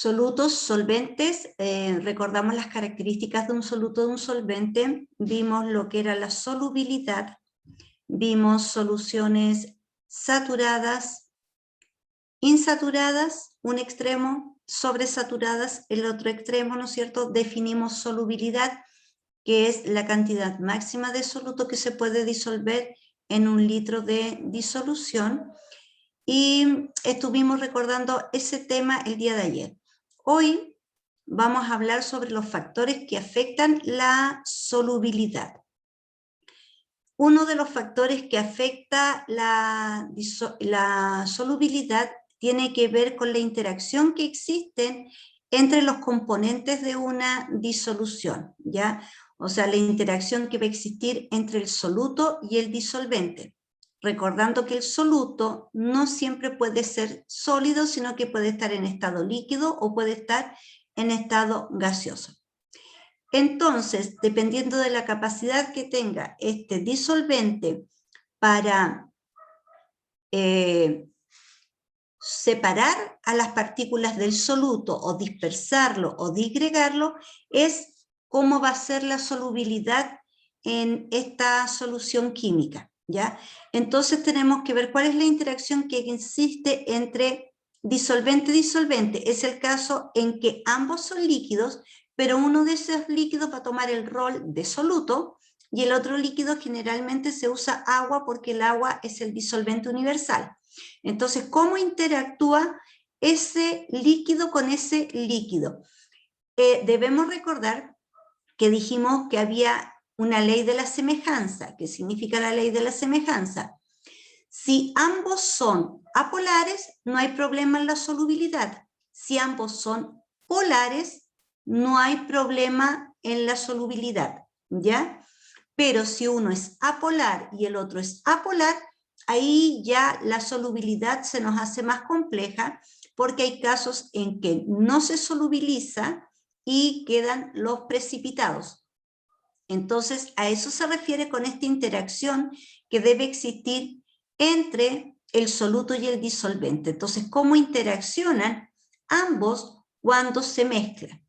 Solutos, solventes, recordamos las características de un soluto, de un solvente, vimos lo que era la solubilidad, vimos soluciones saturadas, insaturadas, un extremo, sobresaturadas, el otro extremo, ¿no es cierto? Definimos solubilidad, que es la cantidad máxima de soluto que se puede disolver en un litro de disolución, y estuvimos recordando ese tema el día de ayer. Hoy vamos a hablar sobre los factores que afectan la solubilidad. Uno de los factores que afecta la solubilidad tiene que ver con la interacción que existe entre los componentes de una disolución, ¿ya? O sea, la interacción que va a existir entre el soluto y el disolvente. Recordando que el soluto no siempre puede ser sólido, sino que puede estar en estado líquido o puede estar en estado gaseoso. Entonces, dependiendo de la capacidad que tenga este disolvente para separar a las partículas del soluto o dispersarlo o disgregarlo, es cómo va a ser la solubilidad en esta solución química, ¿ya? Entonces tenemos que ver cuál es la interacción que existe entre disolvente y disolvente. Es el caso en que ambos son líquidos, pero uno de esos líquidos va a tomar el rol de soluto y el otro líquido generalmente se usa agua porque el agua es el disolvente universal. Entonces, ¿cómo interactúa ese líquido con ese líquido? Debemos recordar que dijimos que había una ley de la semejanza. ¿Qué significa la ley de la semejanza? Si ambos son apolares, no hay problema en la solubilidad. Si ambos son polares, no hay problema en la solubilidad, ¿ya? Pero si uno es apolar y el otro es apolar, ahí ya la solubilidad se nos hace más compleja porque hay casos en que no se solubiliza y quedan los precipitados. Entonces, a eso se refiere con esta interacción que debe existir entre el soluto y el disolvente. Entonces, ¿cómo interaccionan ambos cuando se mezclan?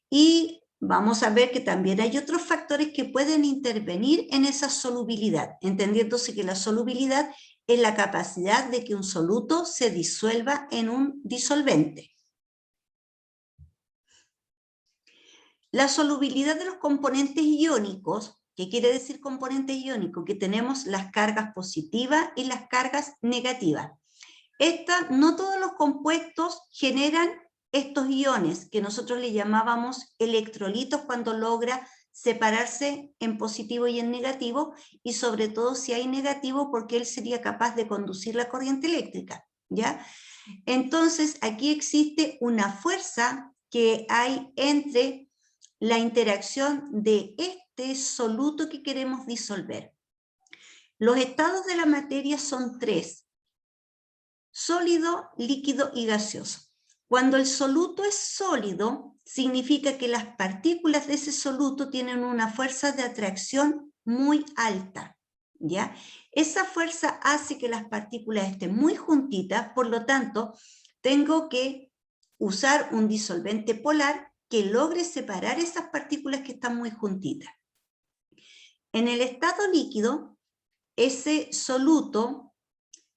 Y vamos a ver que también hay otros factores que pueden intervenir en esa solubilidad, entendiéndose que la solubilidad es la capacidad de que un soluto se disuelva en un disolvente. La solubilidad de los componentes iónicos, ¿qué quiere decir componente iónico? Que tenemos las cargas positivas y las cargas negativas. No todos los compuestos generan estos iones que nosotros le llamábamos electrolitos cuando logra separarse en positivo y en negativo, y sobre todo si hay negativo porque él sería capaz de conducir la corriente eléctrica, ¿ya? Entonces aquí existe una fuerza que hay entre la interacción de este soluto que queremos disolver. Los estados de la materia son tres: sólido, líquido y gaseoso. Cuando el soluto es sólido, significa que las partículas de ese soluto tienen una fuerza de atracción muy alta, ¿ya? Esa fuerza hace que las partículas estén muy juntitas, por lo tanto, tengo que usar un disolvente polar que logre separar esas partículas que están muy juntitas. En el estado líquido, ese soluto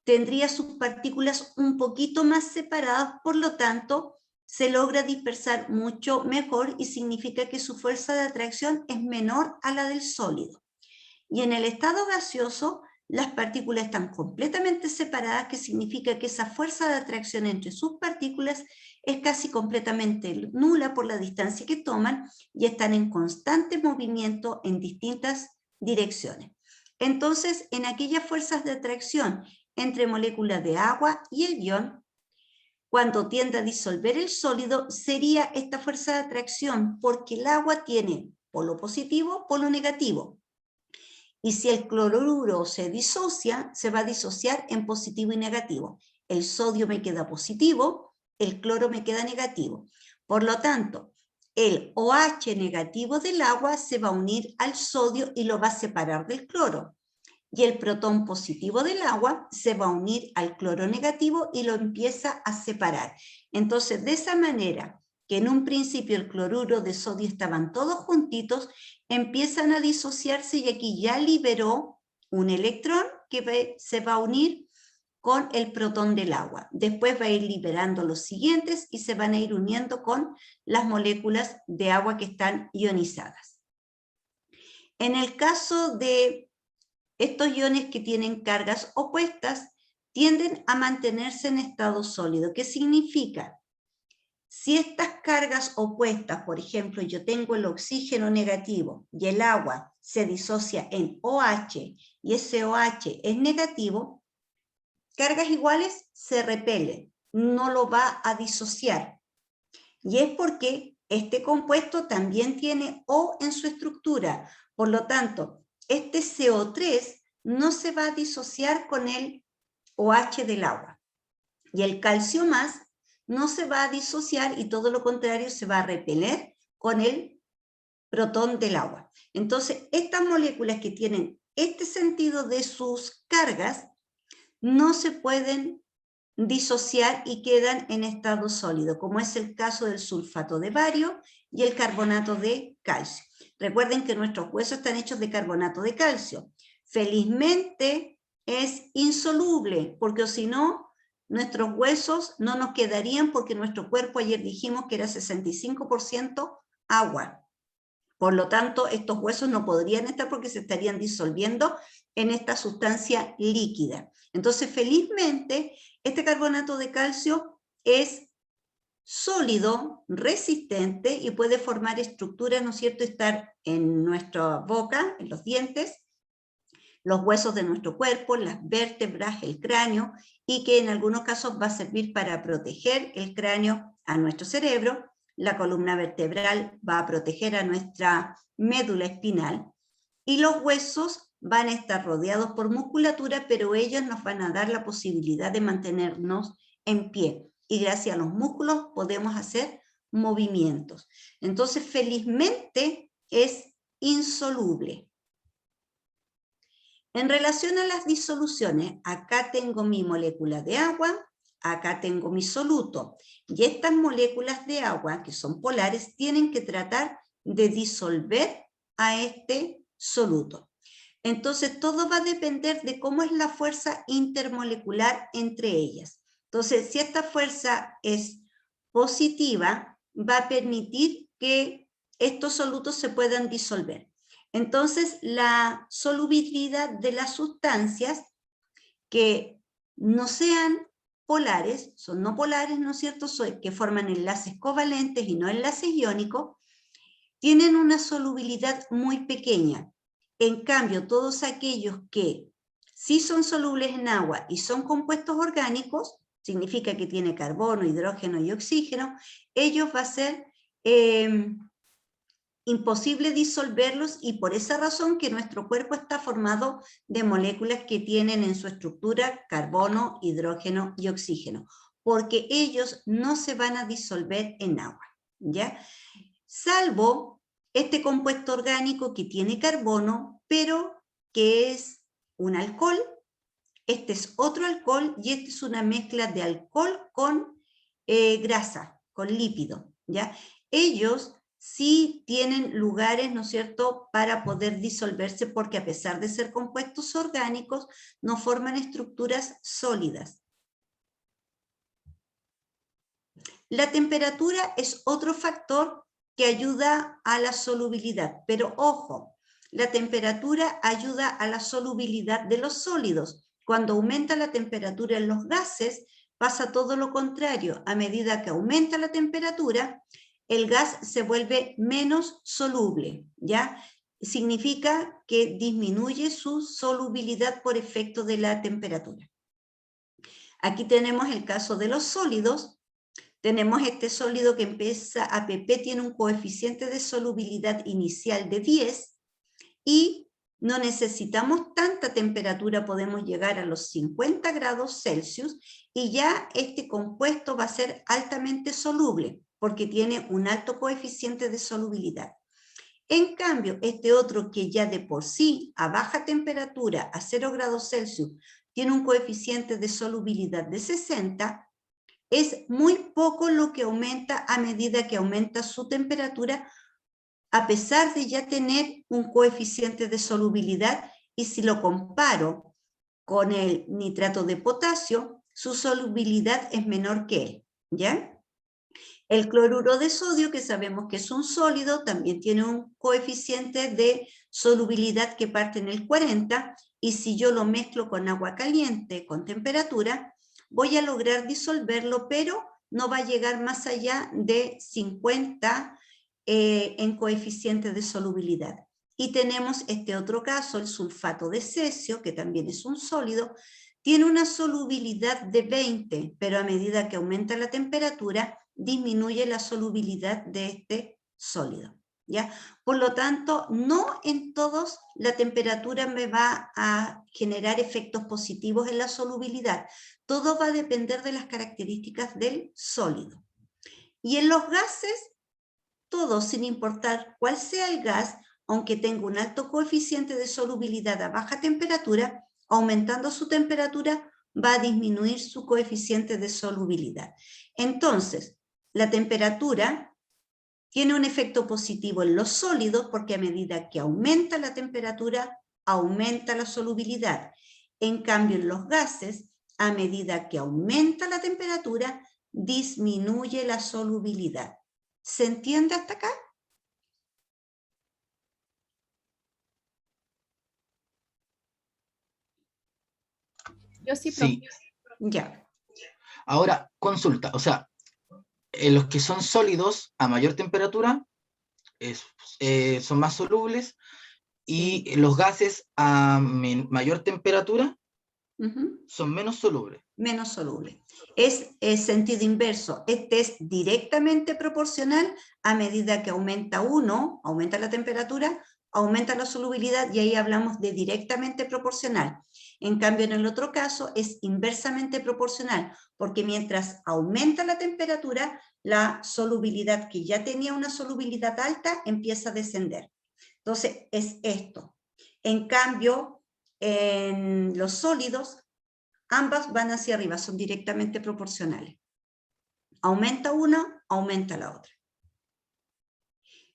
tendría sus partículas un poquito más separadas, por lo tanto, se logra dispersar mucho mejor y significa que su fuerza de atracción es menor a la del sólido. Y en el estado gaseoso, las partículas están completamente separadas, que significa que esa fuerza de atracción entre sus partículas es casi completamente nula por la distancia que toman y están en constante movimiento en distintas direcciones. Entonces, en aquellas fuerzas de atracción entre moléculas de agua y el ion, cuando tiende a disolver el sólido, sería esta fuerza de atracción, porque el agua tiene polo positivo, polo negativo. Y si el cloruro se disocia, se va a disociar en positivo y negativo. El sodio me queda positivo, el cloro me queda negativo. Por lo tanto, el OH negativo del agua se va a unir al sodio y lo va a separar del cloro. y el protón positivo del agua se va a unir al cloro negativo y lo empieza a separar. Entonces, de esa manera, que en un principio el cloruro de sodio estaban todos juntitos, empiezan a disociarse y aquí ya liberó un electrón que se va a unir con el protón del agua. Después va a ir liberando los siguientes y se van a ir uniendo con las moléculas de agua que están ionizadas. En el caso de estos iones que tienen cargas opuestas, tienden a mantenerse en estado sólido. ¿Qué significa? Si estas cargas opuestas, por ejemplo, yo tengo el oxígeno negativo y el agua se disocia en OH y ese OH es negativo, cargas iguales se repelen, no lo va a disociar. Y es porque este compuesto también tiene O en su estructura. Por lo tanto, este CO3 no se va a disociar con el OH del agua. Y el calcio más no se va a disociar y todo lo contrario se va a repeler con el protón del agua. Entonces, estas moléculas que tienen este sentido de sus cargas no se pueden disociar y quedan en estado sólido, como es el caso del sulfato de bario y el carbonato de calcio. Recuerden que nuestros huesos están hechos de carbonato de calcio. Felizmente es insoluble, porque si no, nuestros huesos no nos quedarían porque nuestro cuerpo, ayer dijimos que era 65% agua. Por lo tanto, estos huesos no podrían estar porque se estarían disolviendo en esta sustancia líquida. Entonces, felizmente, este carbonato de calcio es sólido, resistente y puede formar estructuras, ¿no es cierto?, estar en nuestra boca, en los dientes, los huesos de nuestro cuerpo, las vértebras, el cráneo, y que en algunos casos va a servir para proteger el cráneo a nuestro cerebro. La columna vertebral va a proteger a nuestra médula espinal, y los huesos van a estar rodeados por musculatura, pero ellos nos van a dar la posibilidad de mantenernos en pie, y gracias a los músculos podemos hacer movimientos. Entonces, felizmente es insoluble. En relación a las disoluciones, acá tengo mi molécula de agua, acá tengo mi soluto, y estas moléculas de agua, que son polares, tienen que tratar de disolver a este soluto. Entonces, todo va a depender de cómo es la fuerza intermolecular entre ellas. Entonces, si esta fuerza es positiva, va a permitir que estos solutos se puedan disolver. Entonces, la solubilidad de las sustancias que no sean polares, son no polares, ¿no es cierto?, que forman enlaces covalentes y no enlaces iónicos, tienen una solubilidad muy pequeña. En cambio, todos aquellos que sí son solubles en agua y son compuestos orgánicos, significa que tiene carbono, hidrógeno y oxígeno, ellos va a ser imposible disolverlos, y por esa razón que nuestro cuerpo está formado de moléculas que tienen en su estructura carbono, hidrógeno y oxígeno, porque ellos no se van a disolver en agua, ¿ya? Salvo este compuesto orgánico que tiene carbono, pero que es un alcohol, este es otro alcohol, y este es una mezcla de alcohol con grasa, con lípido, ¿ya? Ellos sí tienen lugares, ¿no es cierto?, para poder disolverse, porque a pesar de ser compuestos orgánicos, no forman estructuras sólidas. La temperatura es otro factor que ayuda a la solubilidad, pero ojo, la temperatura ayuda a la solubilidad de los sólidos. Cuando aumenta la temperatura en los gases, pasa todo lo contrario. A medida que aumenta la temperatura, el gas se vuelve menos soluble, ¿ya? Significa que disminuye su solubilidad por efecto de la temperatura. Aquí tenemos el caso de los sólidos. Tenemos este sólido que empieza a pp, tiene un coeficiente de solubilidad inicial de 10 y no necesitamos tanta temperatura, podemos llegar a los 50 grados Celsius y ya este compuesto va a ser altamente soluble porque tiene un alto coeficiente de solubilidad. En cambio, este otro que ya de por sí, a baja temperatura, a 0 grados Celsius, tiene un coeficiente de solubilidad de 60, es muy poco lo que aumenta a medida que aumenta su temperatura, a pesar de ya tener un coeficiente de solubilidad, y si lo comparo con el nitrato de potasio, su solubilidad es menor que él, ¿ya? El cloruro de sodio, que sabemos que es un sólido, también tiene un coeficiente de solubilidad que parte en el 40, y si yo lo mezclo con agua caliente, con temperatura, voy a lograr disolverlo, pero no va a llegar más allá de 50 en coeficiente de solubilidad. Y tenemos este otro caso, el sulfato de cesio, que también es un sólido, tiene una solubilidad de 20, pero a medida que aumenta la temperatura, disminuye la solubilidad de este sólido, ¿ya? Por lo tanto, no en todos la temperatura me va a generar efectos positivos en la solubilidad. Todo va a depender de las características del sólido. Y en los gases, todo, sin importar cuál sea el gas, aunque tenga un alto coeficiente de solubilidad a baja temperatura, aumentando su temperatura va a disminuir su coeficiente de solubilidad. Entonces, la temperatura tiene un efecto positivo en los sólidos porque a medida que aumenta la temperatura, aumenta la solubilidad. En cambio, en los gases, a medida que aumenta la temperatura, disminuye la solubilidad. ¿Se entiende hasta acá? Yo sí, profe. Sí. Ya. Ahora, consulta, o sea, los que son sólidos a mayor temperatura son más solubles, y Sí. los gases a mayor temperatura Uh-huh. son menos solubles. Menos soluble. Es sentido inverso. Este es directamente proporcional a medida que aumenta uno, aumenta la temperatura, aumenta la solubilidad, y ahí hablamos de directamente proporcional. En cambio, en el otro caso es inversamente proporcional, porque mientras aumenta la temperatura, la solubilidad, que ya tenía una solubilidad alta, empieza a descender. Entonces, es esto. En cambio, en los sólidos, ambas van hacia arriba, son directamente proporcionales. Aumenta una, aumenta la otra.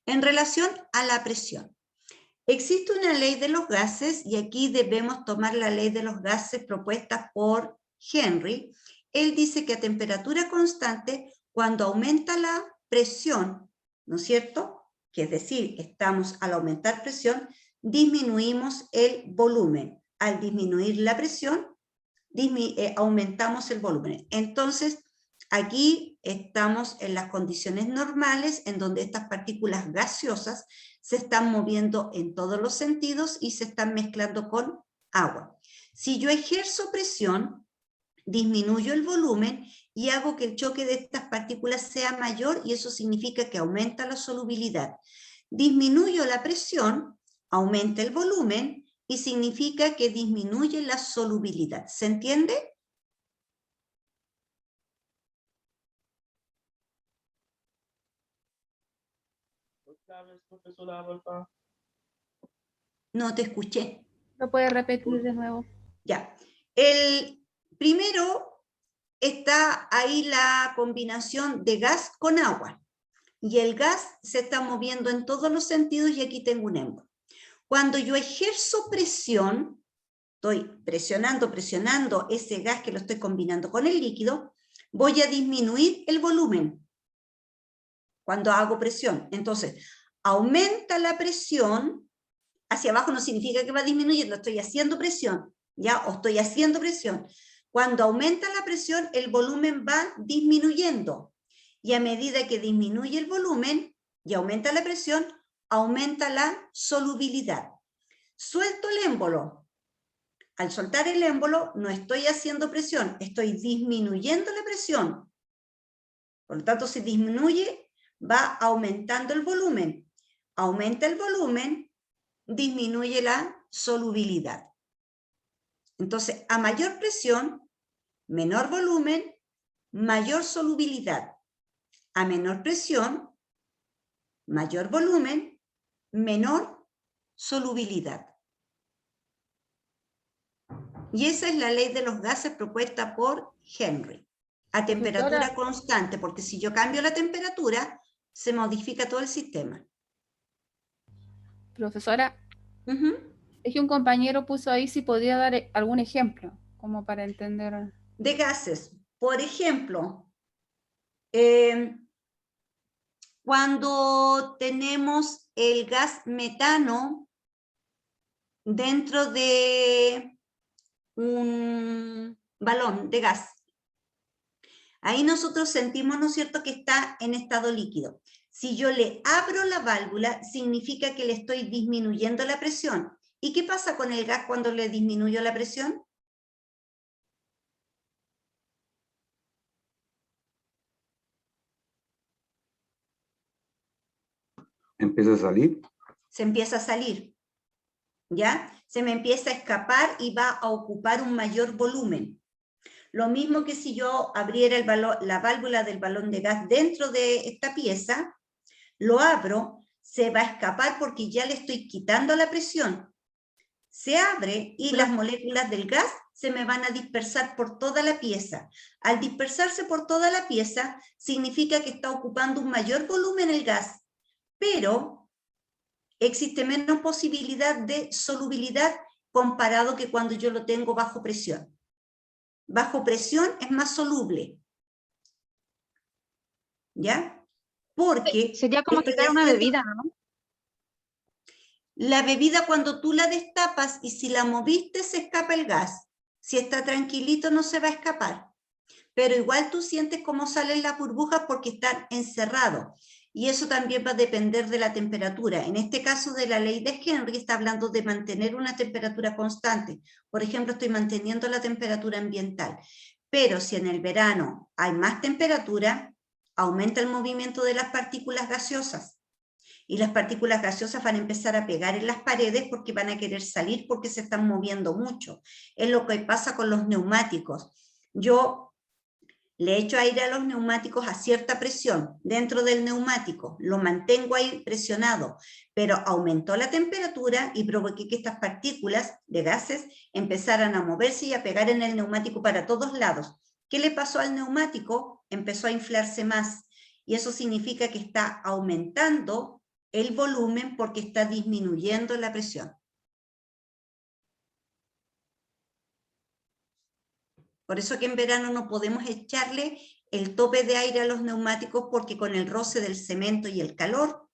En relación a la presión, existe una ley de los gases, y aquí debemos tomar la ley de los gases propuesta por Henry. Él dice que a temperatura constante, cuando aumenta la presión, ¿no es cierto? Que es decir, estamos al aumentar presión, disminuimos el volumen. Al disminuir la presión, aumentamos el volumen. Entonces, aquí estamos en las condiciones normales, en donde estas partículas gaseosas se están moviendo en todos los sentidos y se están mezclando con agua. Si yo ejerzo presión, disminuyo el volumen y hago que el choque de estas partículas sea mayor, y eso significa que aumenta la solubilidad. Disminuyo la presión, aumenta el volumen, y significa que disminuye la solubilidad. ¿Se entiende? No te escuché. ¿Lo puede repetir de nuevo? Ya. El primero está ahí la combinación de gas con agua. Y el gas se está moviendo en todos los sentidos, y aquí tengo un émbolo. Cuando yo ejerzo presión, estoy presionando ese gas que lo estoy combinando con el líquido, voy a disminuir el volumen cuando hago presión. Entonces, aumenta la presión, hacia abajo no significa que va disminuyendo, estoy haciendo presión, ¿ya? O estoy haciendo presión. Cuando aumenta la presión, el volumen va disminuyendo, y a medida que disminuye el volumen y aumenta la presión, aumenta la solubilidad. Suelto el émbolo. Al soltar el émbolo, no estoy haciendo presión, estoy disminuyendo la presión. Por lo tanto, si disminuye, va aumentando el volumen. Aumenta el volumen, disminuye la solubilidad. Entonces, a mayor presión, menor volumen, mayor solubilidad. A menor presión, mayor volumen, menor solubilidad. Y esa es la ley de los gases propuesta por Henry, a temperatura constante, porque si yo cambio la temperatura, se modifica todo el sistema. Profesora, es que un compañero puso ahí si podía dar algún ejemplo, como para entender. De gases, por ejemplo, cuando tenemos el gas metano dentro de un balón de gas, ahí nosotros sentimos, ¿no es cierto?, que está en estado líquido. Si yo le abro la válvula, significa que le estoy disminuyendo la presión. ¿Y qué pasa con el gas cuando le disminuyo la presión? ¿Empieza a salir? Se empieza a salir, ¿ya? Se me empieza a escapar y va a ocupar un mayor volumen. Lo mismo que si yo abriera la válvula del balón de gas dentro de esta pieza, lo abro, se va a escapar porque ya le estoy quitando la presión. Se abre y las moléculas del gas se me van a dispersar por toda la pieza. Al dispersarse por toda la pieza, significa que está ocupando un mayor volumen el gas, pero existe menos posibilidad de solubilidad comparado que cuando yo lo tengo bajo presión. Bajo presión es más soluble. ¿Ya? Porque... Sería como quitar una bebida, ¿no? La bebida cuando tú la destapas y si la moviste se escapa el gas. Si está tranquilito no se va a escapar. Pero igual tú sientes cómo salen las burbujas porque están encerrados. Y eso también va a depender de la temperatura. En este caso de la ley de Henry está hablando de mantener una temperatura constante. Por ejemplo, estoy manteniendo la temperatura ambiental. Pero si en el verano hay más temperatura, aumenta el movimiento de las partículas gaseosas. Y las partículas gaseosas van a empezar a pegar en las paredes porque van a querer salir porque se están moviendo mucho. Es lo que pasa con los neumáticos. Yo le echo aire a los neumáticos a cierta presión dentro del neumático, lo mantengo ahí presionado, pero aumentó la temperatura y provoqué que estas partículas de gases empezaran a moverse y a pegar en el neumático para todos lados. ¿Qué le pasó al neumático? Empezó a inflarse más y eso significa que está aumentando el volumen porque está disminuyendo la presión. Por eso que en verano no podemos echarle el tope de aire a los neumáticos porque con el roce del cemento y el calor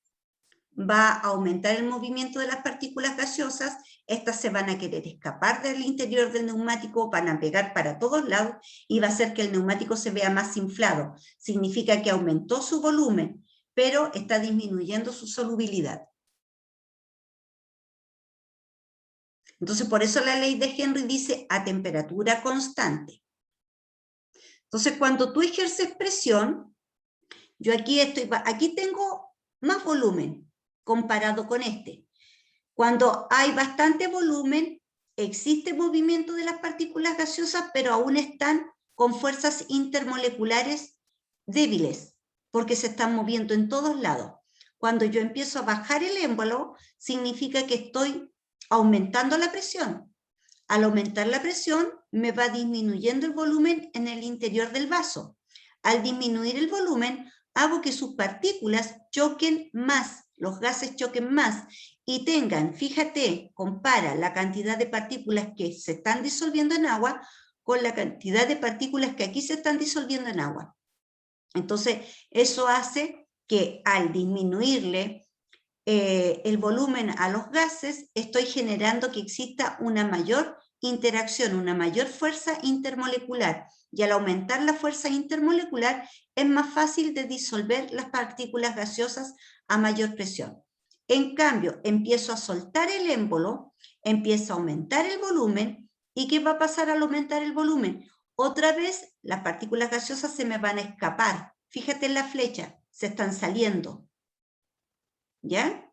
va a aumentar el movimiento de las partículas gaseosas, estas se van a querer escapar del interior del neumático, van a pegar para todos lados y va a hacer que el neumático se vea más inflado. Significa que aumentó su volumen, pero está disminuyendo su solubilidad. Entonces, por eso la ley de Henry dice a temperatura constante. Entonces, cuando tú ejerces presión, yo aquí tengo más volumen comparado con este. Cuando hay bastante volumen, existe movimiento de las partículas gaseosas, pero aún están con fuerzas intermoleculares débiles, porque se están moviendo en todos lados. Cuando yo empiezo a bajar el émbolo, significa que estoy aumentando la presión. Al aumentar la presión, me va disminuyendo el volumen en el interior del vaso. Al disminuir el volumen, hago que sus partículas choquen más, los gases choquen más, y tengan, fíjate, compara la cantidad de partículas que se están disolviendo en agua con la cantidad de partículas que aquí se están disolviendo en agua. Entonces, eso hace que al disminuirle el volumen a los gases, estoy generando que exista una mayor interacción, una mayor fuerza intermolecular. Y al aumentar la fuerza intermolecular, es más fácil de disolver las partículas gaseosas a mayor presión. En cambio, empiezo a soltar el émbolo, empieza a aumentar el volumen, ¿y qué va a pasar al aumentar el volumen? Otra vez las partículas gaseosas se me van a escapar. Fíjate en la flecha, se están saliendo. ¿Ya?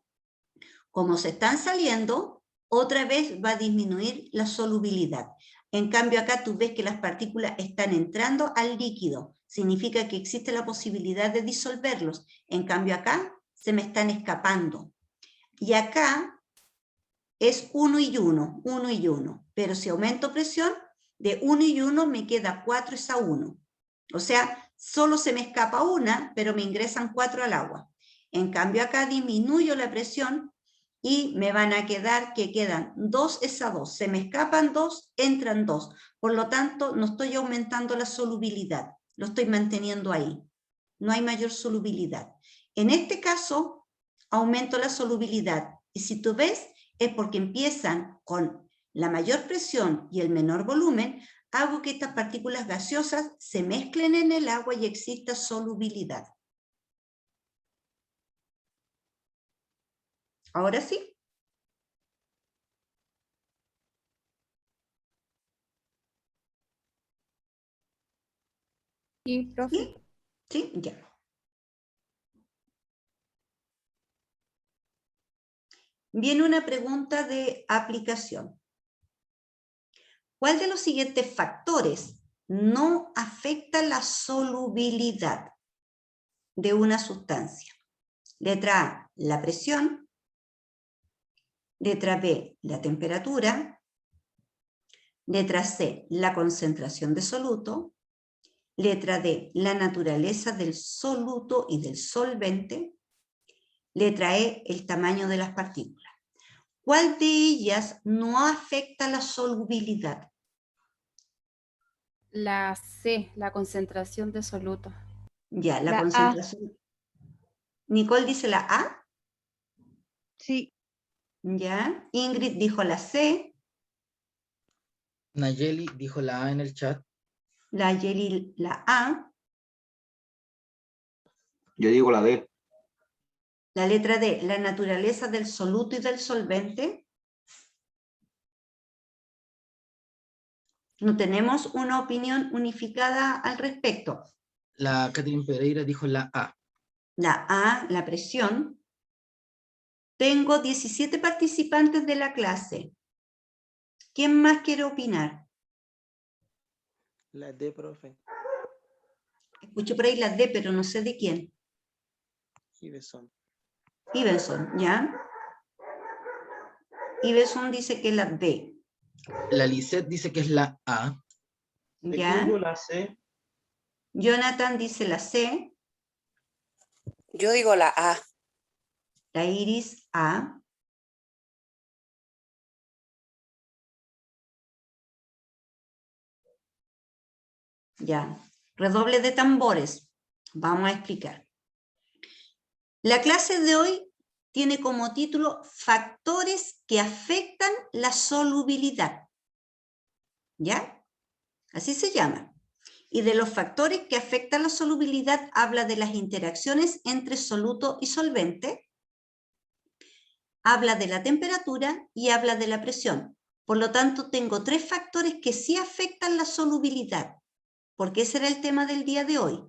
Como se están saliendo, otra vez va a disminuir la solubilidad. En cambio acá tú ves que las partículas están entrando al líquido. Significa que existe la posibilidad de disolverlos. En cambio acá se me están escapando. Y acá es 1 y 1, 1 y 1. Pero si aumento presión, de 1 y 1 me queda 4 es a 1. O sea, solo se me escapa una, pero me ingresan 4 al agua. En cambio acá disminuyo la presión y me van a quedar que quedan 2 es a 2. Se me escapan 2, entran 2. Por lo tanto, no estoy aumentando la solubilidad. Lo estoy manteniendo ahí. No hay mayor solubilidad. En este caso, aumento la solubilidad. Y si tú ves, es porque empiezan con la mayor presión y el menor volumen, hago que estas partículas gaseosas se mezclen en el agua y exista solubilidad. ¿Ahora sí? Sí, profe. ¿Sí? ¿Sí? Ya. Viene una pregunta de aplicación. ¿Cuál de los siguientes factores no afecta la solubilidad de una sustancia? Letra A, la presión. Letra B, la temperatura. Letra C, la concentración de soluto. Letra D, la naturaleza del soluto y del solvente. Letra E, el tamaño de las partículas. ¿Cuál de ellas no afecta la solubilidad? La C, la concentración de soluto. Ya, la La A. concentración. Nicole dice la A. Sí. Ya. Ingrid dijo la C. Nayeli dijo la A en el chat. La Yeli la A. Yo digo la D. La letra D, la naturaleza del soluto y del solvente. No tenemos una opinión unificada al respecto. La Catherine Pereira dijo la A. La A, la presión. Tengo 17 participantes de la clase. ¿Quién más quiere opinar? La D, profe. Escucho por ahí la D, pero no sé de quién. Iveson. Iverson, ¿ya? Iverson dice que la D. La Lisette dice que es la A. ¿Ya? La C. Jonathan dice la C. Yo digo la A. La Iris A. Ya. Redoble de tambores. Vamos a explicar. La clase de hoy tiene como título Factores que afectan la solubilidad. ¿Ya? Así se llama. Y de los factores que afectan la solubilidad habla de las interacciones entre soluto y solvente, habla de la temperatura y habla de la presión. Por lo tanto, tengo 3 factores que sí afectan la solubilidad, porque ese era el tema del día de hoy.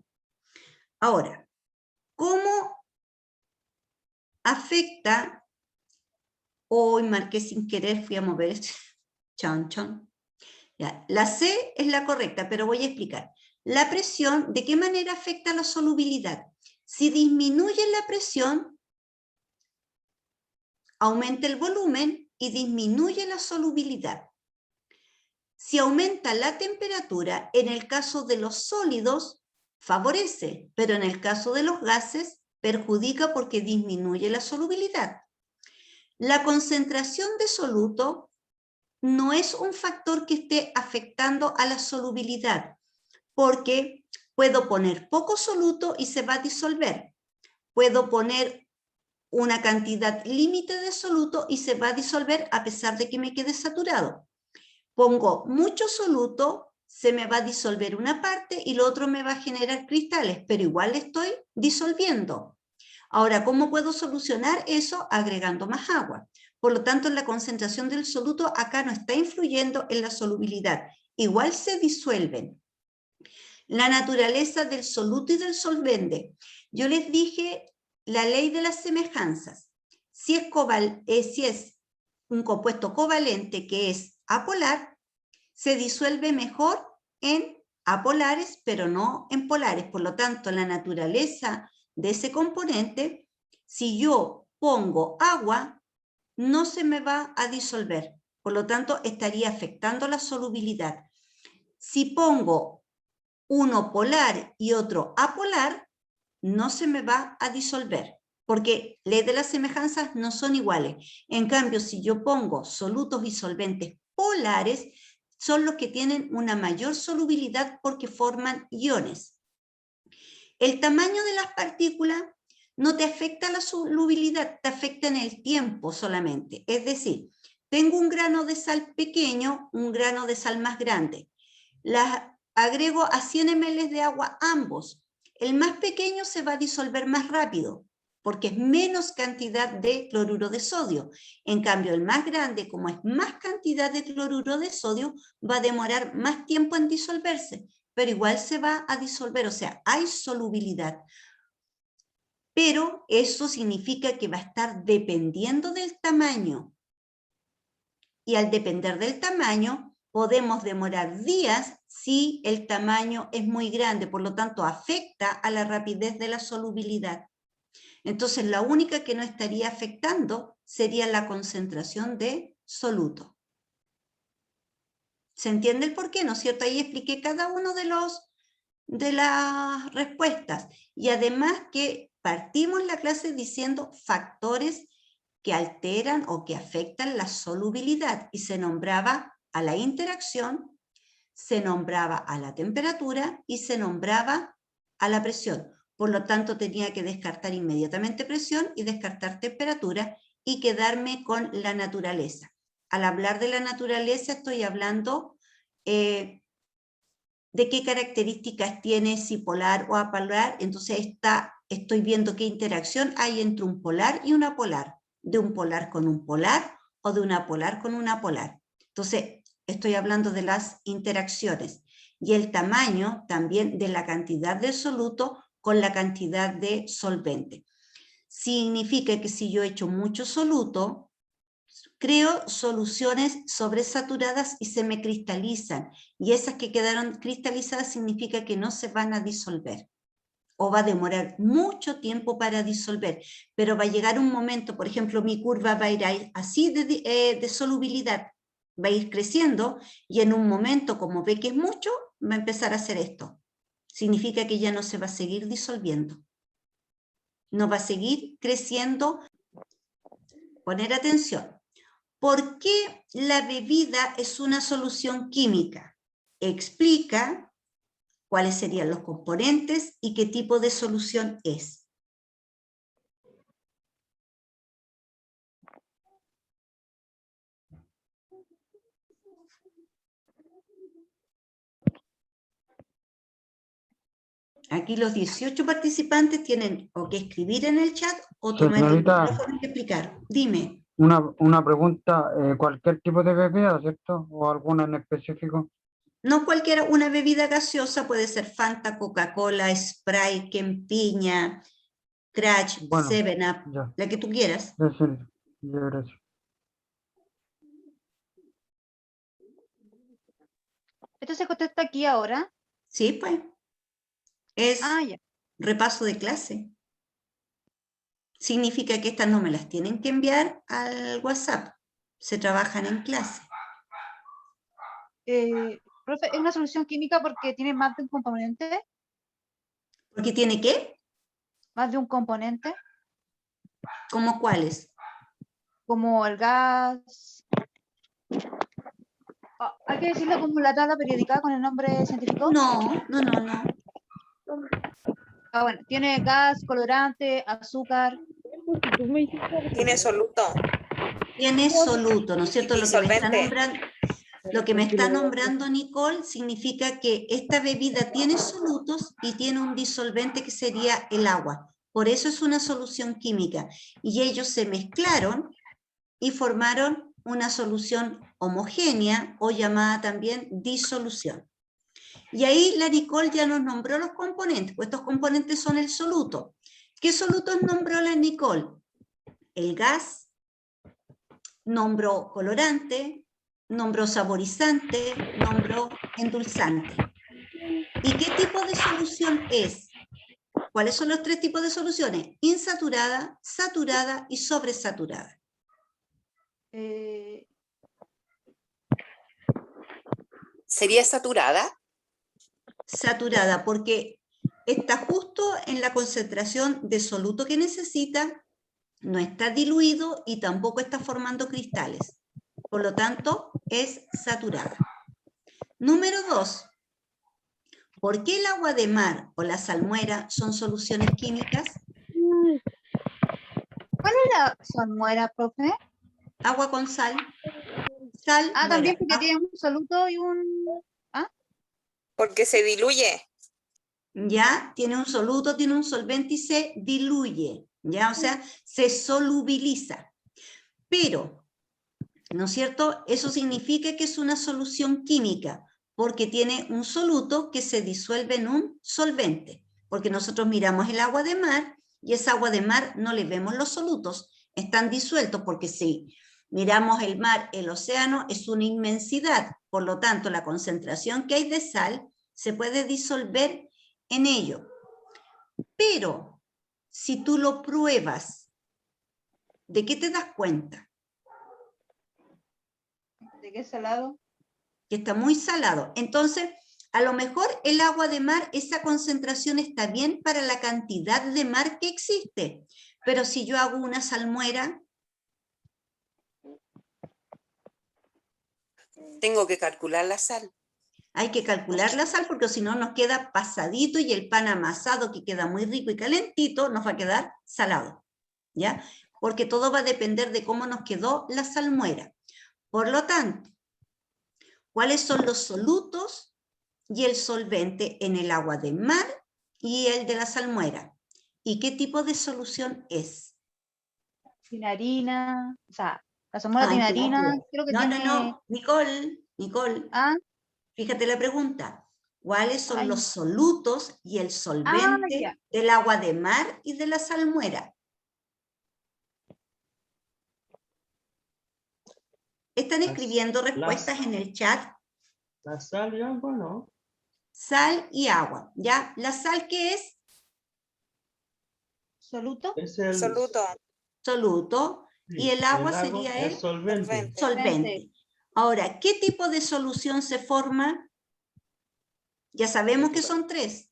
Ahora, ¿cómo afecta? Hoy marqué sin querer, fui a mover, chon, chon. Ya, la C es la correcta, pero voy a explicar. La presión, ¿de qué manera afecta la solubilidad? Si disminuye la presión, aumenta el volumen y disminuye la solubilidad. Si aumenta la temperatura, en el caso de los sólidos, favorece, pero en el caso de los gases, perjudica porque disminuye la solubilidad. La concentración de soluto no es un factor que esté afectando a la solubilidad, porque puedo poner poco soluto y se va a disolver. Puedo poner una cantidad límite de soluto y se va a disolver a pesar de que me quede saturado. Pongo mucho soluto, se me va a disolver una parte y lo otro me va a generar cristales, pero igual estoy disolviendo. Ahora, ¿cómo puedo solucionar eso? Agregando más agua. Por lo tanto, la concentración del soluto acá no está influyendo en la solubilidad. Igual se disuelven. La naturaleza del soluto y del solvente. Yo les dije la ley de las semejanzas. Si es un compuesto covalente que es apolar, se disuelve mejor en apolares, pero no en polares. Por lo tanto, la naturaleza de ese componente, si yo pongo agua, no se me va a disolver. Por lo tanto, estaría afectando la solubilidad. Si pongo uno polar y otro apolar, no se me va a disolver, porque ley de las semejanzas no son iguales. En cambio, si yo pongo solutos y solventes polares, son los que tienen una mayor solubilidad porque forman iones. El tamaño de las partículas no te afecta la solubilidad, te afecta en el tiempo solamente. Es decir, tengo un grano de sal pequeño, un grano de sal más grande. Las agrego a 100 ml de agua ambos. El más pequeño se va a disolver más rápido, porque es menos cantidad de cloruro de sodio. En cambio, el más grande, como es más cantidad de cloruro de sodio, va a demorar más tiempo en disolverse, pero igual se va a disolver, o sea, hay solubilidad. Pero eso significa que va a estar dependiendo del tamaño. Y al depender del tamaño, podemos demorar días si el tamaño es muy grande, por lo tanto afecta a la rapidez de la solubilidad. Entonces la única que no estaría afectando sería la concentración de soluto. ¿Se entiende el porqué? ¿No es cierto? Ahí expliqué cada uno de las respuestas. Y además que partimos la clase diciendo factores que alteran o que afectan la solubilidad, y se nombraba a la interacción, se nombraba a la temperatura y se nombraba a la presión. Por lo tanto, tenía que descartar inmediatamente presión y descartar temperatura y quedarme con la naturaleza. Al hablar de la naturaleza estoy hablando de qué características tiene, si polar o apolar. Entonces estoy viendo qué interacción hay entre un polar y una polar, de un polar con un polar o de una polar con una polar. Entonces estoy hablando de las interacciones y el tamaño también de la cantidad de soluto con la cantidad de solvente. Significa que si yo echo mucho soluto, creo soluciones sobresaturadas y se me cristalizan, y esas que quedaron cristalizadas significa que no se van a disolver, o va a demorar mucho tiempo para disolver, pero va a llegar un momento, por ejemplo, mi curva va a ir así de solubilidad, va a ir creciendo, y en un momento, como ve que es mucho, va a empezar a hacer esto. Significa que ya no se va a seguir disolviendo. No va a seguir creciendo. Poner atención. ¿Por qué la bebida es una solución química? Explica cuáles serían los componentes y qué tipo de solución es. Aquí los 18 participantes tienen o que escribir en el chat o tomar el micrófono y explicar. Dime. Una pregunta, cualquier tipo de bebida, ¿cierto? ¿O alguna en específico? No cualquiera, una bebida gaseosa puede ser Fanta, Coca-Cola, Sprite, Kempiña, Crash, Bueno, 7-Up, ya. la que tú quieras. Gracias. ¿Esto se contesta aquí ahora? Sí, pues. Es Ya. repaso de clase. Significa que estas no me las tienen que enviar al WhatsApp. Se trabajan en clase. Profe, ¿es una solución química porque tiene más de un componente? ¿Porque tiene qué? ¿Más de un componente? ¿Cómo cuáles? Como el gas. ¿Hay que decirlo como la tabla periódica con el nombre científico? No. Bueno, tiene gas, colorante, azúcar. Tiene soluto. Tiene soluto, ¿no es cierto? Lo que me está Disolvente. nombrando Nicole significa que esta bebida tiene solutos y tiene un disolvente que sería el agua. Por eso es una solución química. Y ellos se mezclaron y formaron una solución homogénea o llamada también disolución. Y ahí la Nicole ya nos nombró los componentes, pues estos componentes son el soluto. ¿Qué solutos nombró la Nicole? El gas, nombró colorante, nombró saborizante, nombró endulzante. ¿Y qué tipo de solución es? ¿Cuáles son los tres tipos de soluciones? Insaturada, saturada y sobresaturada. ¿Sería saturada? Saturada, porque está justo en la concentración de soluto que necesita, no está diluido y tampoco está formando cristales. Por lo tanto, es saturada. Número 2. ¿Por qué el agua de mar o la salmuera son soluciones químicas? ¿Cuál es la salmuera, profe? Agua con sal. Sal, También muera. porque tiene un soluto y un... Porque se diluye. Ya, tiene un soluto, tiene un solvente y se diluye. Ya, o sea, se solubiliza. Pero, ¿no es cierto? Eso significa que es una solución química, porque tiene un soluto que se disuelve en un solvente. Porque nosotros miramos el agua de mar y esa agua de mar no le vemos los solutos, están disueltos porque si miramos el mar, el océano es una inmensidad, por lo tanto la concentración que hay de sal se puede disolver en ello. Pero si tú lo pruebas, ¿de qué te das cuenta? ¿De qué salado? Que está muy salado. Entonces, a lo mejor el agua de mar, esa concentración está bien para la cantidad de mar que existe. Pero si yo hago una salmuera, Tengo que calcular la sal. hay que calcular la sal porque si no nos queda pasadito y el pan amasado que queda muy rico y calentito nos va a quedar salado. ¿Ya? Porque todo va a depender de cómo nos quedó la salmuera. Por lo tanto, ¿cuáles son los solutos y el solvente en el agua de mar y el de la salmuera? ¿Y qué tipo de solución es? Sin harina. O sea, la salmuera tiene harina. Creo que tiene... No. Nicole, fíjate la pregunta. ¿Cuáles son los solutos y el solvente del agua de mar y de la salmuera? ¿Están escribiendo respuestas en el chat? La sal y agua, ¿no? Sal y agua, ¿ya? ¿La sal qué es? ¿Soluto? Es el Soluto. Soluto. sí, Y el agua agua sería es el solvente. solvente. Ahora, ¿qué tipo de solución se forma? Ya sabemos que son 3.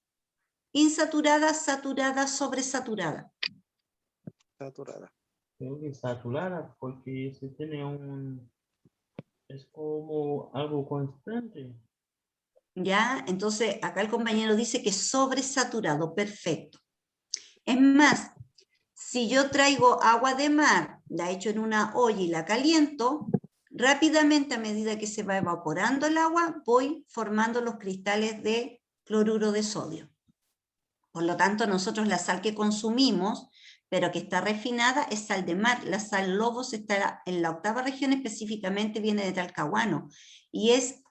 Insaturada, saturada, sobresaturada. Saturada. Creo que saturada porque se tiene es como algo constante. ¿Ya? Entonces, acá el compañero dice que sobresaturado, perfecto. Es más, si yo traigo agua de mar, la echo en una olla y la caliento, rápidamente a medida que se va evaporando el agua, voy formando los cristales de cloruro de sodio. Por lo tanto, nosotros la sal que consumimos, pero que está refinada, es sal de mar. La sal Lobos está en la 8ª región, específicamente viene de Talcahuano, y es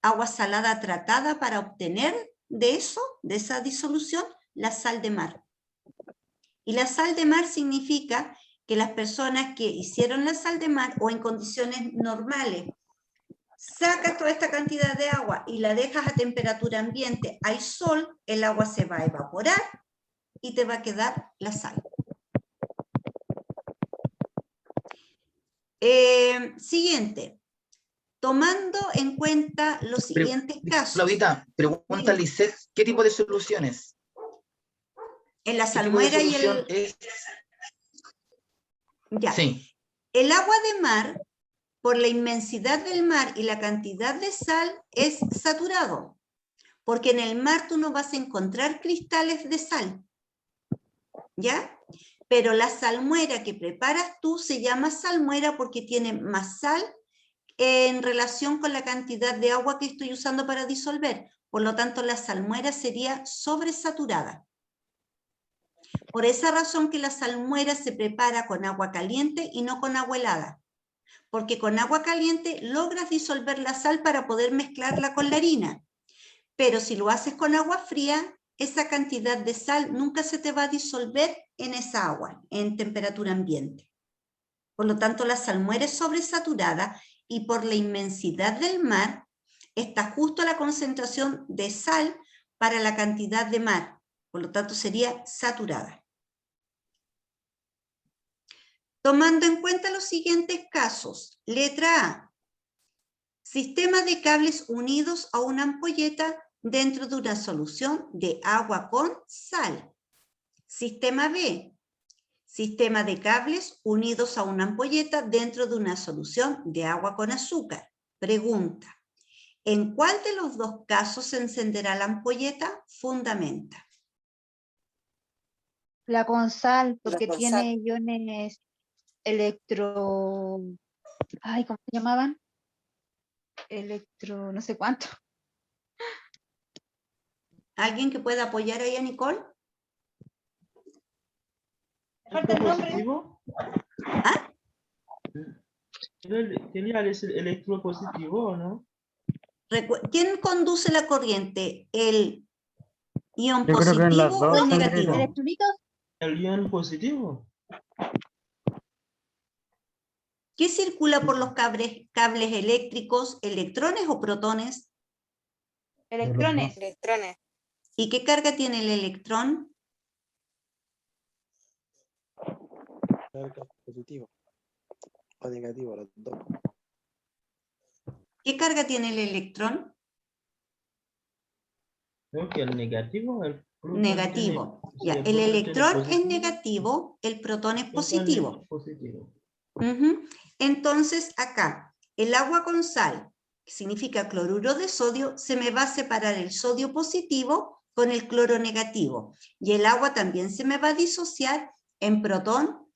agua salada tratada para obtener de eso, de esa disolución, la sal de mar. Y la sal de mar significa que las personas que hicieron la sal de mar o en condiciones normales, sacas toda esta cantidad de agua y la dejas a temperatura ambiente, hay sol, el agua se va a evaporar y te va a quedar la sal. Siguiente. Tomando en cuenta los siguientes casos. Claudita, pregunta Lisset, ¿qué tipo de soluciones? En la salmuera y el... Ya. Sí. El agua de mar, por la inmensidad del mar y la cantidad de sal, es saturado. Porque en el mar tú no vas a encontrar cristales de sal. ¿Ya? Pero la salmuera que preparas tú se llama salmuera porque tiene más sal en relación con la cantidad de agua que estoy usando para disolver. Por lo tanto, la salmuera sería sobresaturada. Por esa razón que la salmuera se prepara con agua caliente y no con agua helada. Porque con agua caliente logras disolver la sal para poder mezclarla con la harina. Pero si lo haces con agua fría, esa cantidad de sal nunca se te va a disolver en esa agua, en temperatura ambiente. Por lo tanto, la salmuera es sobresaturada y por la inmensidad del mar está justo la concentración de sal para la cantidad de mar. Por lo tanto, sería saturada. tomando en cuenta los siguientes casos. Letra A. Sistema de cables unidos a una ampolleta dentro de una solución de agua con sal. Sistema B. Sistema de cables unidos a una ampolleta dentro de una solución de agua con azúcar. Pregunta. ¿En cuál de los dos casos se encenderá la ampolleta? Fundamenta. La con sal, porque con tiene iones electro... Ay, ¿cómo se llamaban? Electro, no sé cuánto. ¿Alguien que pueda apoyar ahí a Nicole? Falta el nombre. ¿Positivo? ¿Ah? Tenía el electropositivo, ¿no? ¿Quién conduce la corriente? ¿El ion Yo creo que en las positivo o dos, el señorita. negativo? Electrolitos. El ion positivo. ¿Qué circula por los cables eléctricos? ¿Electrones o protones? Electrones. Electrones. ¿Y qué carga tiene el electrón? Carga positivo o negativo, los dos. ¿Qué carga tiene el electrón? Creo que el negativo, el protón Negativo. tiene- Ya, sí, el protón tiene electrón es positivo, negativo, el protón es protón positivo. es positivo. Ujú. Entonces, acá, el agua con sal, que significa cloruro de sodio, se me va a separar el sodio positivo con el cloro negativo. Y el agua también se me va a disociar en protón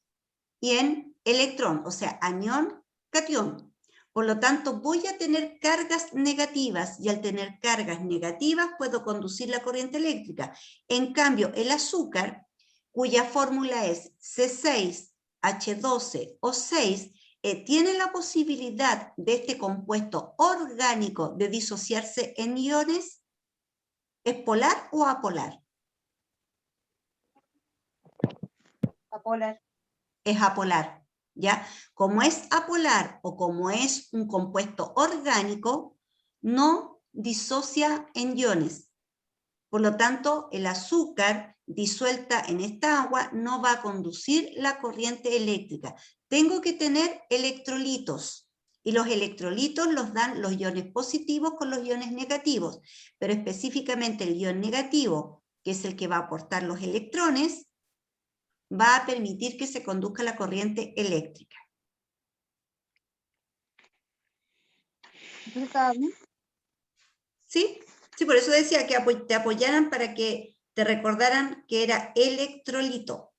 y en electrón, o sea, anión, catión. Por lo tanto, voy a tener cargas negativas, y al tener cargas negativas puedo conducir la corriente eléctrica. En cambio, el azúcar, cuya fórmula es C6H12 o 6, tiene la posibilidad de este compuesto orgánico de disociarse en iones. ¿Es polar o apolar? Apolar. Es apolar, ¿ya? Como es apolar o como es un compuesto orgánico, no disocia en iones. Por lo tanto, el azúcar disuelta en esta agua no va a conducir la corriente eléctrica. Tengo que tener electrolitos, y los electrolitos los dan los iones positivos con los iones negativos, pero específicamente el ion negativo, que es el que va a aportar los electrones, va a permitir que se conduzca la corriente eléctrica. Entonces estaba bien. ¿Sí? Sí, por eso decía que te apoyaran para que te recordaran que era electrolito.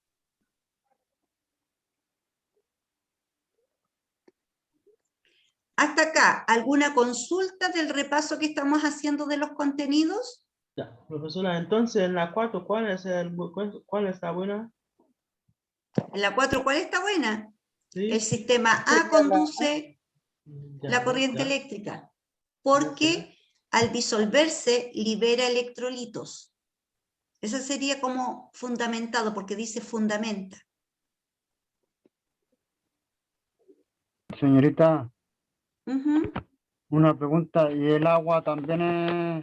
Hasta acá, ¿alguna consulta del repaso que estamos haciendo de los contenidos? Ya, profesora, entonces en la 4, ¿cuál está buena? En la 4, ¿cuál está buena? Sí. El sistema A conduce Ya, la corriente ya. eléctrica, porque al disolverse libera electrolitos. Eso sería como fundamentado, porque dice fundamenta. Señorita, Ujú. una pregunta. ¿Y el agua también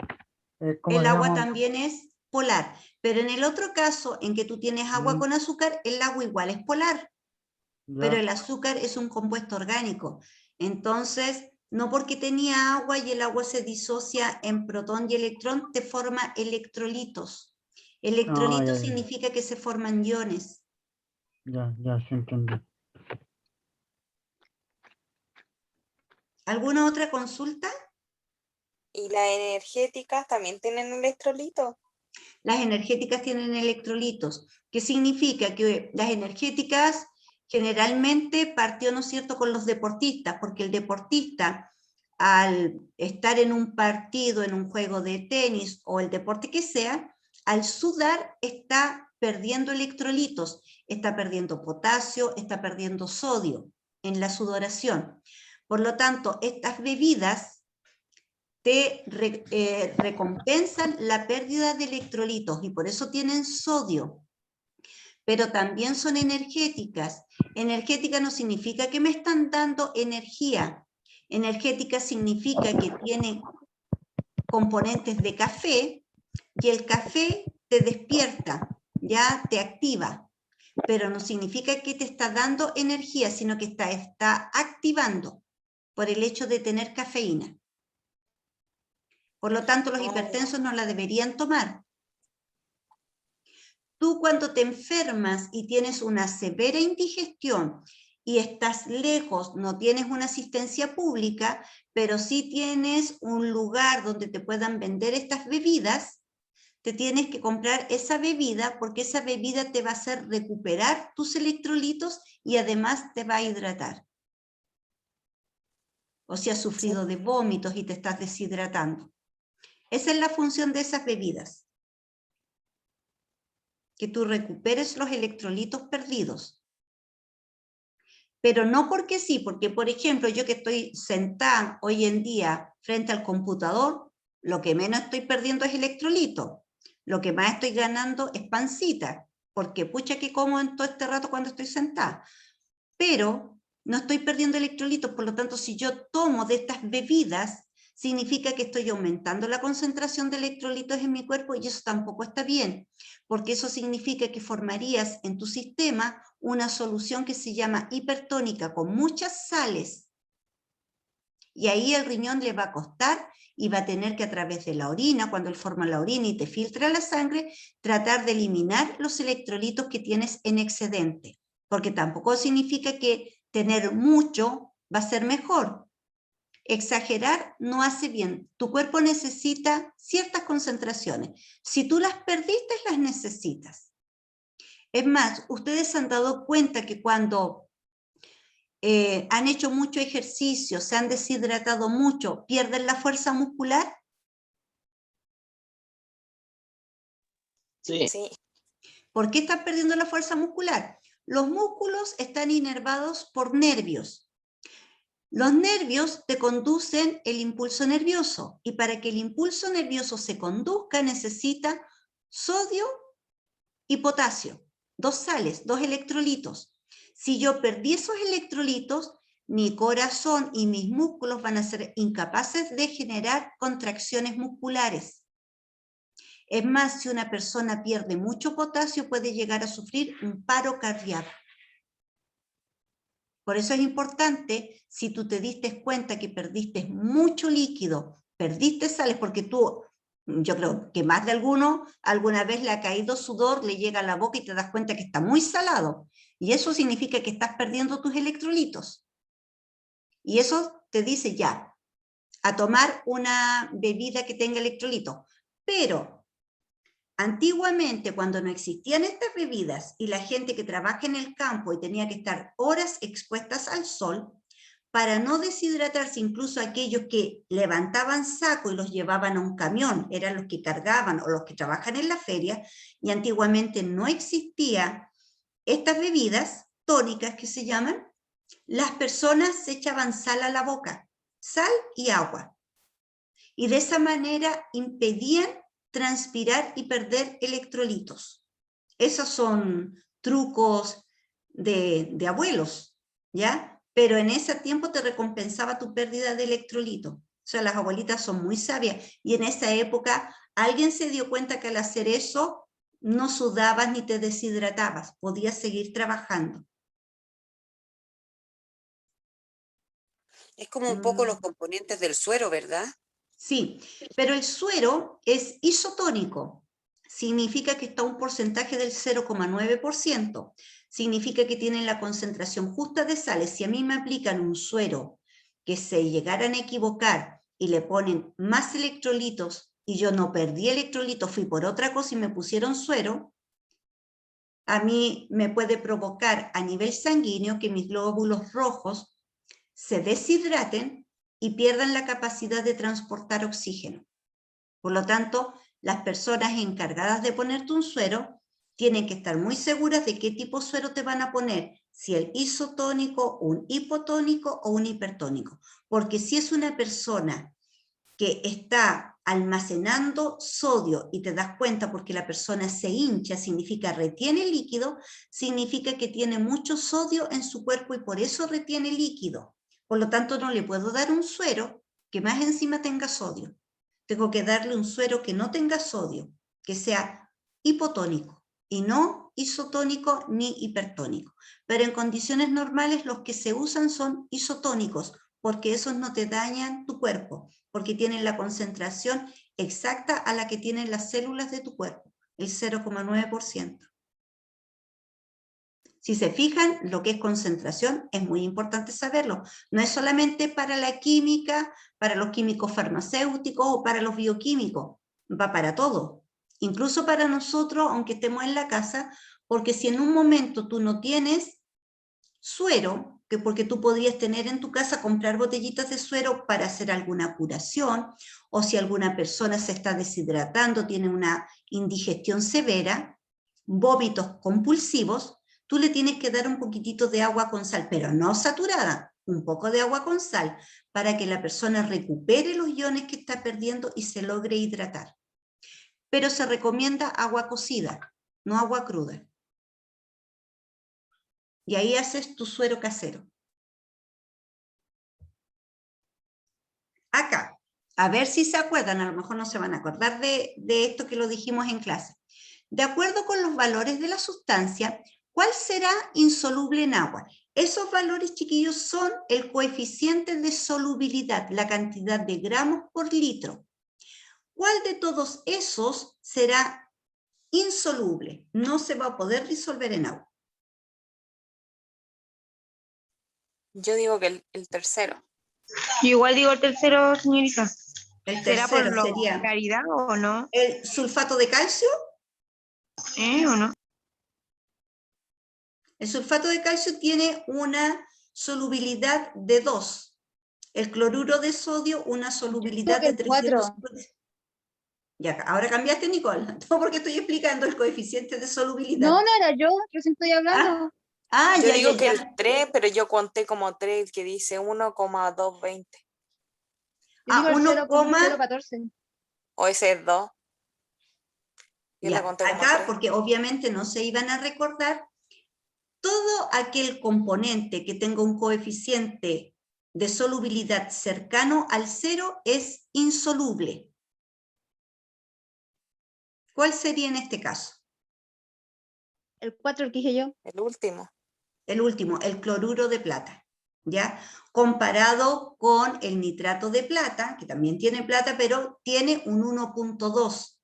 cómo El se agua llama? también es polar, pero en el otro caso, en que tú tienes agua Mm. con azúcar, el agua igual es polar, Ya. pero el azúcar es un compuesto orgánico. Entonces, no porque tenía agua y el agua se disocia en protón y electrón, te forma electrolitos. Electrolitos ya. significa que se forman iones. Ya, se entendió. ¿Alguna otra consulta? ¿Y las energéticas también tienen electrolitos? Las energéticas tienen electrolitos. ¿Qué significa? Que las energéticas generalmente partió, ¿no es cierto?, con los deportistas, porque el deportista, al estar en un partido, en un juego de tenis o el deporte que sea, al sudar está perdiendo electrolitos, está perdiendo potasio, está perdiendo sodio en la sudoración. Por lo tanto, estas bebidas te recompensan la pérdida de electrolitos y por eso tienen sodio, pero también son energéticas. Energética no significa que me están dando energía. Energética significa que tiene componentes de café y el café te despierta, ya te activa. pero no significa que te está dando energía, sino que está activando por el hecho de tener cafeína. Por lo tanto, los hipertensos no la deberían tomar. Tú cuando te enfermas y tienes una severa indigestión y estás lejos, no tienes una asistencia pública, pero sí tienes un lugar donde te puedan vender estas bebidas, te tienes que comprar esa bebida porque esa bebida te va a hacer recuperar tus electrolitos y además te va a hidratar. O si has sufrido de vómitos y te estás deshidratando. Esa es la función de esas bebidas. Que tú recuperes los electrolitos perdidos. Pero no porque sí, porque por ejemplo, yo que estoy sentada hoy en día frente al computador, lo que menos estoy perdiendo es electrolito. Lo que más estoy ganando es pancita, porque pucha que como en todo este rato cuando estoy sentada. Pero no estoy perdiendo electrolitos, por lo tanto, si yo tomo de estas bebidas, significa que estoy aumentando la concentración de electrolitos en mi cuerpo y eso tampoco está bien, porque eso significa que formarías en tu sistema una solución que se llama hipertónica con muchas sales. Y ahí el riñón le va a costar y va a tener que a través de la orina, cuando él forma la orina y te filtra la sangre, tratar de eliminar los electrolitos que tienes en excedente. Porque tampoco significa que tener mucho va a ser mejor. Exagerar no hace bien. Tu cuerpo necesita ciertas concentraciones. Si tú las perdiste, las necesitas. Es más, ustedes se han dado cuenta que cuando han hecho mucho ejercicio, se han deshidratado mucho, pierden la fuerza muscular. Sí. Sí. ¿Por qué están perdiendo la fuerza muscular? Los músculos están inervados por nervios. Los nervios te conducen el impulso nervioso y para que el impulso nervioso se conduzca necesita sodio y potasio, dos sales, dos electrolitos. Si yo perdí esos electrolitos, mi corazón y mis músculos van a ser incapaces de generar contracciones musculares. Es más, si una persona pierde mucho potasio, puede llegar a sufrir un paro cardíaco. Por eso es importante, si tú te diste cuenta que perdiste mucho líquido, perdiste sales, porque tú, yo creo que más de alguno, alguna vez le ha caído sudor, le llega a la boca y te das cuenta que está muy salado. Y eso significa que estás perdiendo tus electrolitos. Y eso te dice ya, a tomar una bebida que tenga electrolitos. Pero antiguamente, cuando no existían estas bebidas y la gente que trabaja en el campo y tenía que estar horas expuestas al sol, para no deshidratarse, incluso aquellos que levantaban saco y los llevaban a un camión, eran los que cargaban o los que trabajan en la feria, y antiguamente no existían estas bebidas tónicas que se llaman, las personas se echaban sal a la boca, sal y agua, y de esa manera impedían transpirar y perder electrolitos. Esos son trucos de abuelos, ¿ya? Pero en ese tiempo te recompensaba tu pérdida de electrolitos. O sea, las abuelitas son muy sabias. Y en esa época alguien se dio cuenta que al hacer eso no sudabas ni te deshidratabas. Podías seguir trabajando. Es como un poco los componentes del suero, ¿verdad? Sí, pero el suero es isotónico. Significa que está a un porcentaje del 0,9%. Significa que tienen la concentración justa de sales. Si a mí me aplican un suero que se llegaran a equivocar y le ponen más electrolitos y yo no perdí electrolitos, fui por otra cosa y me pusieron suero, a mí me puede provocar a nivel sanguíneo que mis glóbulos rojos se deshidraten y pierdan la capacidad de transportar oxígeno. Por lo tanto, las personas encargadas de ponerte un suero tienen que estar muy seguras de qué tipo de suero te van a poner, si el isotónico, un hipotónico o un hipertónico. Porque si es una persona que está almacenando sodio y te das cuenta porque la persona se hincha, significa retiene líquido, significa que tiene mucho sodio en su cuerpo y por eso retiene líquido. Por lo tanto, no le puedo dar un suero que más encima tenga sodio. Tengo que darle un suero que no tenga sodio, que sea hipotónico. y no isotónico ni hipertónico. Pero en condiciones normales los que se usan son isotónicos, porque esos no te dañan tu cuerpo, porque tienen la concentración exacta a la que tienen las células de tu cuerpo, el 0,9%. Si se fijan, lo que es concentración es muy importante saberlo. No es solamente para la química, para los químicos farmacéuticos o para los bioquímicos, va para todo. Incluso para nosotros, aunque estemos en la casa, porque si en un momento tú no tienes suero, que porque tú podrías tener en tu casa, comprar botellitas de suero para hacer alguna curación, o si alguna persona se está deshidratando, tiene una indigestión severa, vómitos compulsivos, tú le tienes que dar un poquitito de agua con sal, pero no saturada, un poco de agua con sal, para que la persona recupere los iones que está perdiendo y se logre hidratar. Pero se recomienda agua cocida, no agua cruda. Y ahí haces tu suero casero. Acá, a ver si se acuerdan, a lo mejor no se van a acordar de esto que lo dijimos en clase. De acuerdo con los valores de la sustancia, ¿cuál será insoluble en agua? Esos valores, chiquillos, son el coeficiente de solubilidad, la cantidad de gramos por litro. ¿Cuál de todos esos será insoluble? No se va a poder disolver en agua. Yo digo que el tercero. Yo igual digo el tercero, señorita. El ¿Será por tercero la sería claridad o no? el sulfato de calcio. ¿O no? El sulfato de calcio tiene una solubilidad de 2. El cloruro de sodio, una solubilidad de 300. Ya, ahora cambiaste, Nicole. No, porque estoy explicando el coeficiente de solubilidad. No, no era yo, recién estoy hablando. Yo ya, digo ya, que ya. el 3, pero yo conté como 3, el que dice 1,220. Yo digo el 1, 0,014. O ese es 2. Yo le ya, conté como acá, 3. porque obviamente no se iban a recordar, todo aquel componente que tenga un coeficiente de solubilidad cercano al 0 es insoluble. ¿Cuál sería en este caso? El 4, el que dije yo. El último. El último, el cloruro de plata, ¿ya? Comparado con el nitrato de plata, que también tiene plata, pero tiene un 1,2,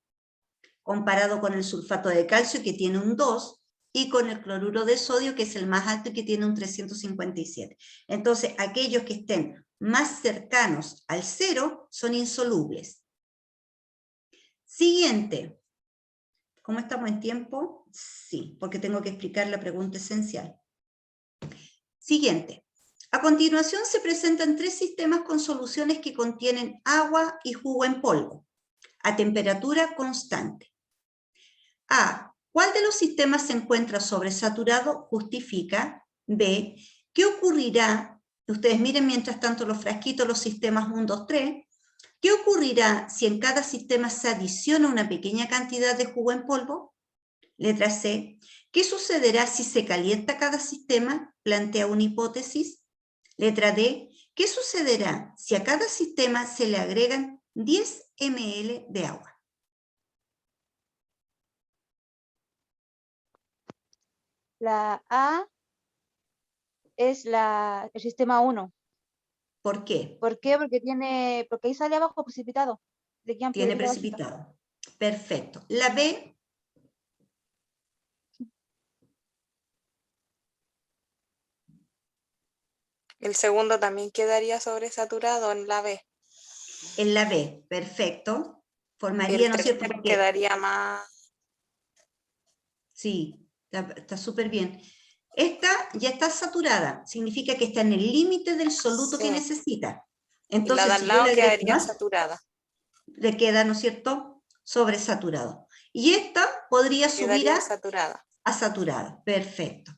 comparado con el sulfato de calcio, que tiene un 2, y con el cloruro de sodio, que es el más alto y que tiene un 357. Entonces, aquellos que estén más cercanos al 0 son insolubles. Siguiente. ¿Cómo estamos en tiempo? Sí, porque tengo que explicar la pregunta esencial. Siguiente. A continuación se presentan 3 sistemas con soluciones que contienen agua y jugo en polvo, a temperatura constante. A. ¿Cuál de los sistemas se encuentra sobresaturado? Justifica. B. ¿Qué ocurrirá? Ustedes miren mientras tanto los frasquitos, los sistemas 1, 2, 3. ¿Qué ocurrirá si en cada sistema se adiciona una pequeña cantidad de jugo en polvo? Letra C. ¿Qué sucederá si se calienta cada sistema? Plantea una hipótesis. Letra D. ¿Qué sucederá si a cada sistema se le agregan 10 ml de agua? La A es el sistema 1. ¿Por qué? ¿Por qué? Porque ahí sale abajo precipitado. Tiene precipitado. Perfecto. La B. El segundo también quedaría sobresaturado en la B. En la B, perfecto. Formaría, El ¿no es cierto? tercero Porque, quedaría más. sí, está súper bien. Esta ya está saturada, significa que está en el límite del soluto que Sí. necesita. Y la Entonces, de al si yo lado le agrego quedaría más, saturada. le queda, ¿no es cierto?, sobresaturado. Y esta podría subir Quedaría saturada. a saturada. Perfecto.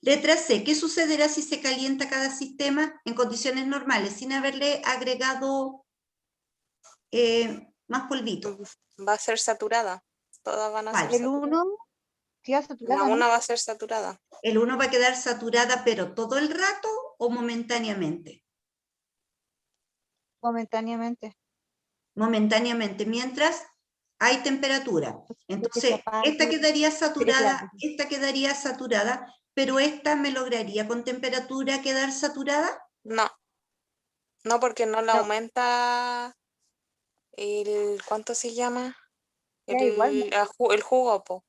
Letra C. ¿Qué sucederá si se calienta cada sistema en condiciones normales, sin haberle agregado más polvito? Va a ser saturada. Todas van a ser Falso. El 1 queda La saturada, una ¿no? va a ser saturada. El 1 va a quedar saturada, pero todo el rato o momentáneamente. Momentáneamente. Momentáneamente, mientras hay temperatura. Entonces, esta quedaría saturada, pero esta me lograría con temperatura quedar saturada. No, no, porque no le No. aumenta el, ¿cuánto se llama? Ya, igual, El jugo, po.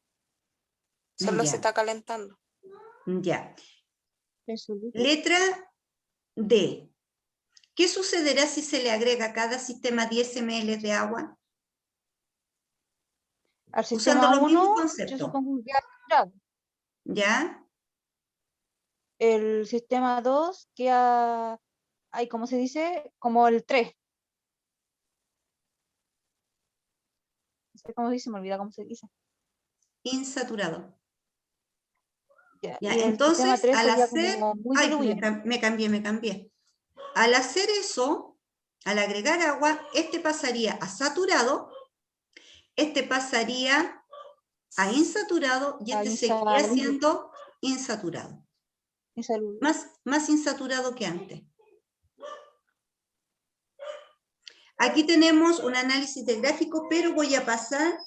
Solo Ya. se está calentando. Ya. resoluto. Letra D. ¿Qué sucederá si se le agrega a cada sistema 10 ml de agua? Al Usando sistema los mismos 1, yo conceptos. supongo que queda saturado. ¿Ya? El sistema 2 queda, ay, ¿cómo se dice? Como el 3. No sé cómo se dice, me olvida cómo se dice. Insaturado. Ya, ¿Ya? y el sistema Entonces, 3 al sería hacer... como muy Ay, diluido. me cambié. Al hacer eso, al agregar agua, este pasaría a saturado, este pasaría a insaturado y este seguiría siendo insaturado. Insalubre. Más insaturado que antes. Aquí tenemos un análisis de gráfico, pero voy a pasar,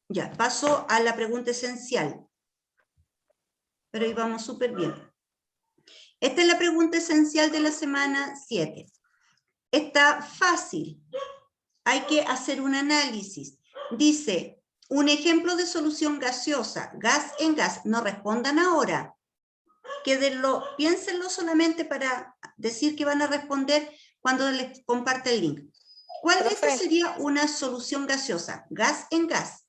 ya, paso a la pregunta esencial. Pero ahí vamos súper bien. Esta es la pregunta esencial de la semana 7. Está fácil. Hay que hacer un análisis. Dice, un ejemplo de solución gaseosa, gas en gas. No respondan ahora. Quédenlo, piénsenlo solamente para decir que van a responder cuando les comparte el link. ¿Cuál de estas sería una solución gaseosa? Gas en gas.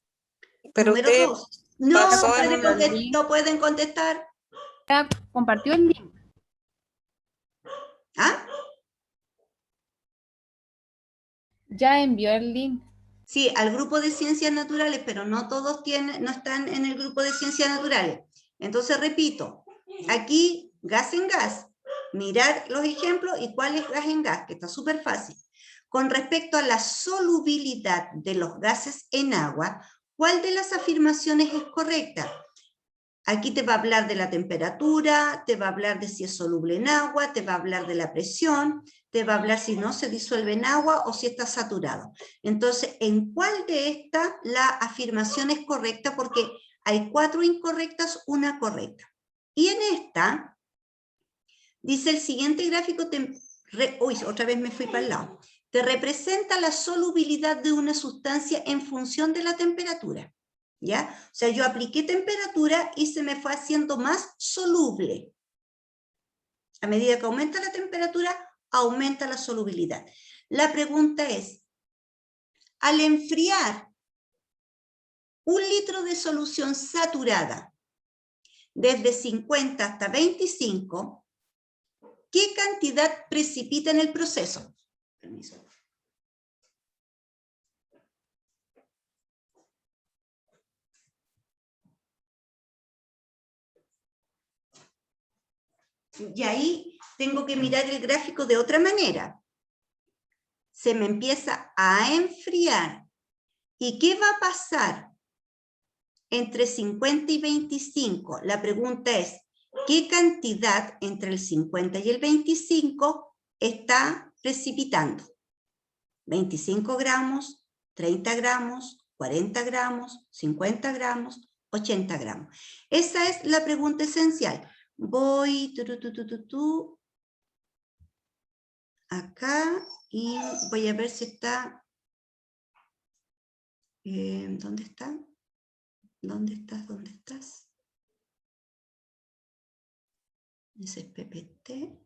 Pero Número usted 2. No, pasó no pueden contestar. Ya compartió el link. ¿Ah? Ya envió el link. Sí, al grupo de ciencias naturales, pero no todos no están en el grupo de ciencias naturales. Entonces, repito, aquí gas en gas, mirar los ejemplos y cuál es gas en gas, que está súper fácil. Con respecto a la solubilidad de los gases en agua, ¿cuál de las afirmaciones es correcta? Aquí te va a hablar de la temperatura, te va a hablar de si es soluble en agua, te va a hablar de la presión, te va a hablar si no se disuelve en agua o si está saturado. Entonces, ¿en cuál de estas la afirmación es correcta? Porque hay 4 incorrectas, una correcta. Y en esta, dice el siguiente gráfico, uy, otra vez me fui para el lado, te representa la solubilidad de una sustancia en función de la temperatura. ¿Ya? O sea, yo apliqué temperatura y se me fue haciendo más soluble. A medida que aumenta la temperatura, aumenta la solubilidad. La pregunta es, al enfriar 1 litro de solución saturada desde 50 hasta 25, ¿qué cantidad precipita en el proceso? Permiso. Y ahí tengo que mirar el gráfico de otra manera. Se me empieza a enfriar. ¿Y qué va a pasar entre 50 y 25? La pregunta es, ¿qué cantidad entre el 50 y el 25 está precipitando? 25 gramos, 30 gramos, 40 gramos, 50 gramos, 80 gramos. Esa es la pregunta esencial. Voy acá y voy a ver si está... ¿dónde está? ¿Dónde estás? ¿Dónde estás? Ese es PPT.